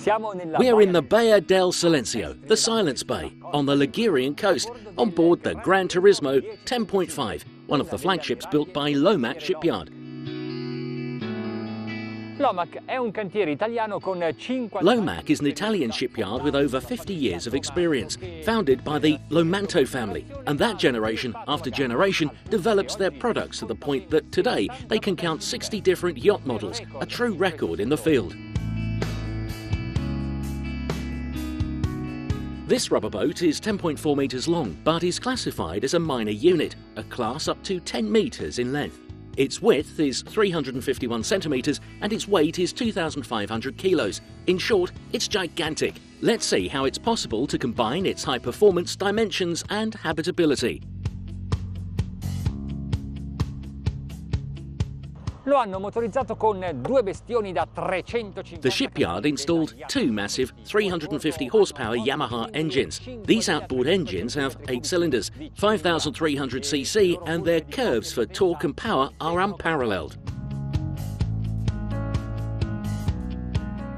We're in the Baía del Silencio, the Silence Bay, on the Ligurian coast, on board the Gran Turismo 10.5, one of the flagships built by LOMAC shipyard. LOMAC is an Italian shipyard with over 50 years of experience, founded by the Lomanto family, and that generation after generation develops their products to the point that today they can count 60 different yacht models, a true record in the field. This rubber boat is 10.4 metres long, but is classified as a minor unit, a class up to 10 metres in length. Its width is 351 centimetres and its weight is 2,500 kilos. In short, it's gigantic. Let's see how it's possible to combine its high performance, dimensions and habitability. The shipyard installed two massive 350 horsepower Yamaha engines. These outboard engines have 8 cylinders, 5,300 cc, and their curves for torque and power are unparalleled.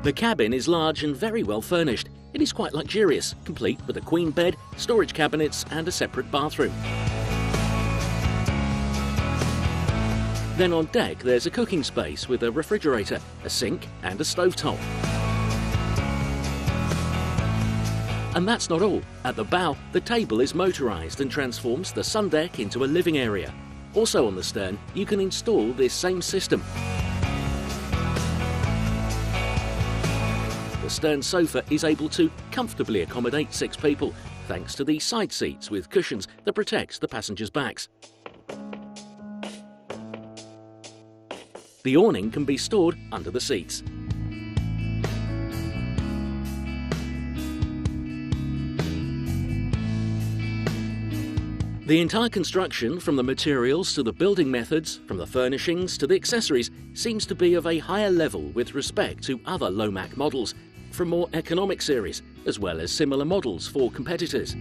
The cabin is large and very well furnished. It is quite luxurious, complete with a queen bed, storage cabinets and a separate bathroom. Then on deck there's a cooking space with a refrigerator, a sink and a stovetop. And that's not all. At the bow, the table is motorised and transforms the sun deck into a living area. Also on the stern, you can install this same system. The stern sofa is able to comfortably accommodate 6 people, thanks to the side seats with cushions that protects the passengers' backs. The awning can be stored under the seats. The entire construction, from the materials to the building methods, from the furnishings to the accessories, seems to be of a higher level with respect to other LOMAC models, from more economic series, as well as similar models for competitors.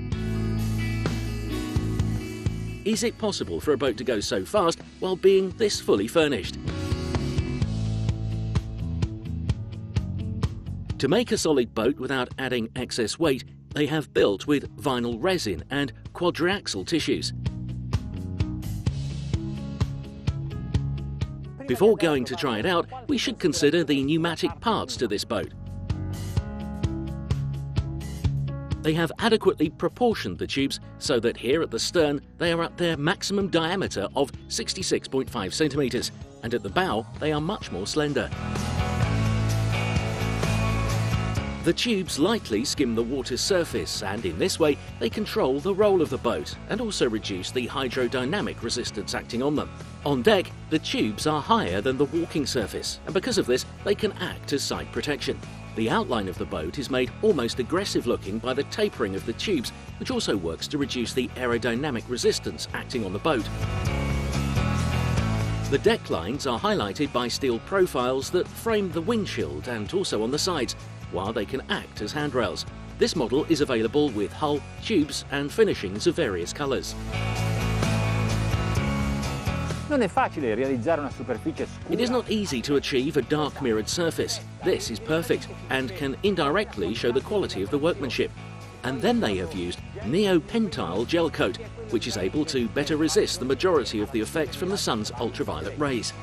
Is it possible for a boat to go so fast while being this fully furnished? To make a solid boat without adding excess weight, they have built with vinyl resin and quadriaxle tissues. Before going to try it out, we should consider the pneumatic parts to this boat. They have adequately proportioned the tubes so that here at the stern they are at their maximum diameter of 66.5 centimetres, and at the bow they are much more slender. The tubes lightly skim the water's surface, and in this way they control the roll of the boat and also reduce the hydrodynamic resistance acting on them. On deck, the tubes are higher than the walking surface, and because of this they can act as side protection. The outline of the boat is made almost aggressive looking by the tapering of the tubes, which also works to reduce the aerodynamic resistance acting on the boat. The deck lines are highlighted by steel profiles that frame the windshield and also on the sides, while they can act as handrails. This model is available with hull, tubes and finishings of various colours. It is not easy to achieve a dark mirrored surface. This is perfect and can indirectly show the quality of the workmanship. And then they have used neopentile gel coat, which is able to better resist the majority of the effects from the sun's ultraviolet rays.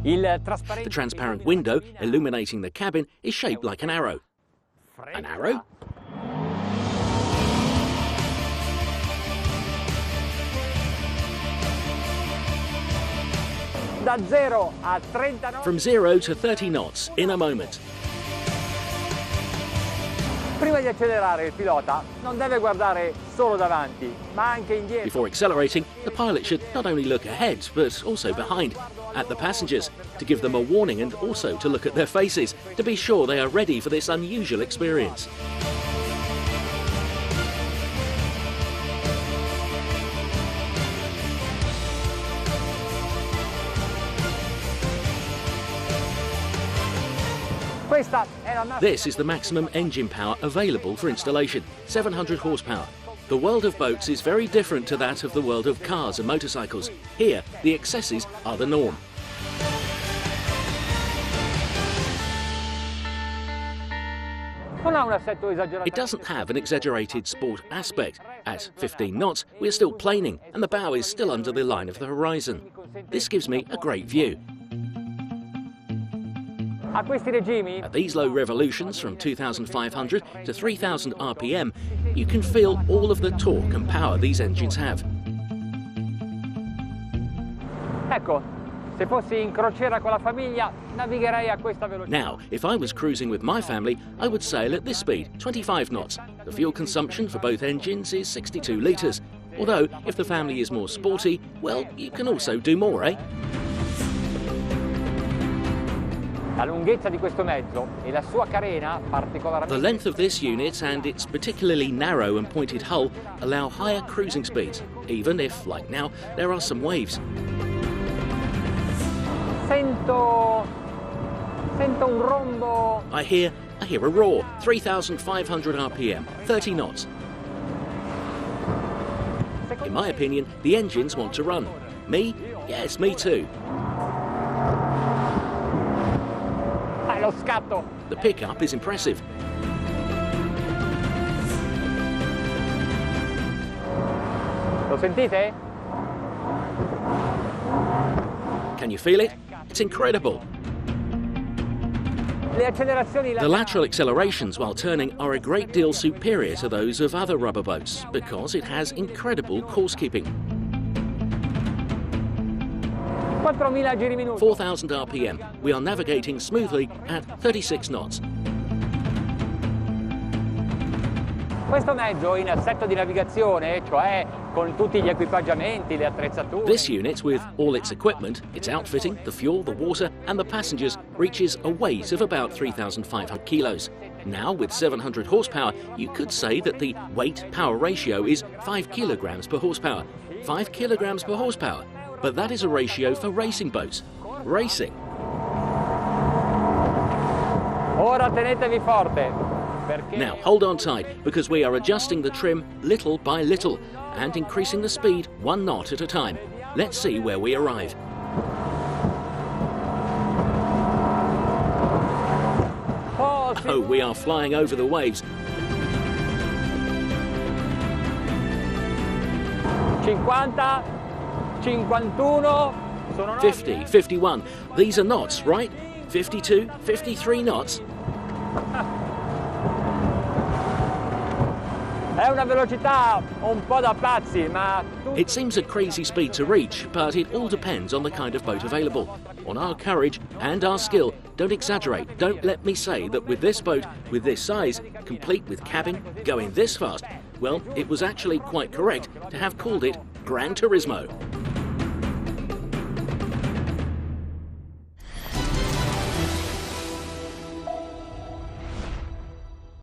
The transparent window illuminating the cabin is shaped like an arrow. An arrow? From 0 to 30 knots in a moment. Before accelerating, the pilot should not only look ahead, but also behind, at the passengers, to give them a warning and also to look at their faces, to be sure they are ready for this unusual experience. This is the maximum engine power available for installation, 700 horsepower. The world of boats is very different to that of the world of cars and motorcycles. Here, the excesses are the norm. It doesn't have an exaggerated sport aspect. At 15 knots, we're still planing and the bow is still under the line of the horizon. This gives me a great view. At these low revolutions from 2,500 to 3,000 RPM, you can feel all of the torque and power these engines have. Now, if I was cruising with my family, I would sail at this speed, 25 knots. The fuel consumption for both engines is 62 litres. Although, if the family is more sporty, well, you can also do more, eh? The length of this unit and its particularly narrow and pointed hull allow higher cruising speeds, even if, like now, there are some waves. I hear a roar, 3,500 RPM, 30 knots. In my opinion, the engines want to run. Me? Yes, me too. The pickup is impressive. Lo sentite? Can you feel it? It's incredible. The lateral accelerations while turning are a great deal superior to those of other rubber boats because it has incredible course keeping. 4,000 RPM. We are navigating smoothly at 36 knots. This unit, with all its equipment, its outfitting, the fuel, the water and the passengers, reaches a weight of about 3,500 kilos. Now, with 700 horsepower, you could say that the weight-power ratio is 5 kilograms per horsepower. 5 kilograms per horsepower. But that is a ratio for racing boats. Racing. Now hold on tight, because we are adjusting the trim little by little and increasing the speed 1 knot at a time. Let's see where we arrive. Oh, we are flying over the waves. 50, 51. These are knots, right? 52, 53 knots. It seems a crazy speed to reach, but it all depends on the kind of boat available. On our courage and our skill. Don't exaggerate. Don't let me say that with this boat, with this size, complete with cabin, going this fast, well, it was actually quite correct to have called it Gran Turismo.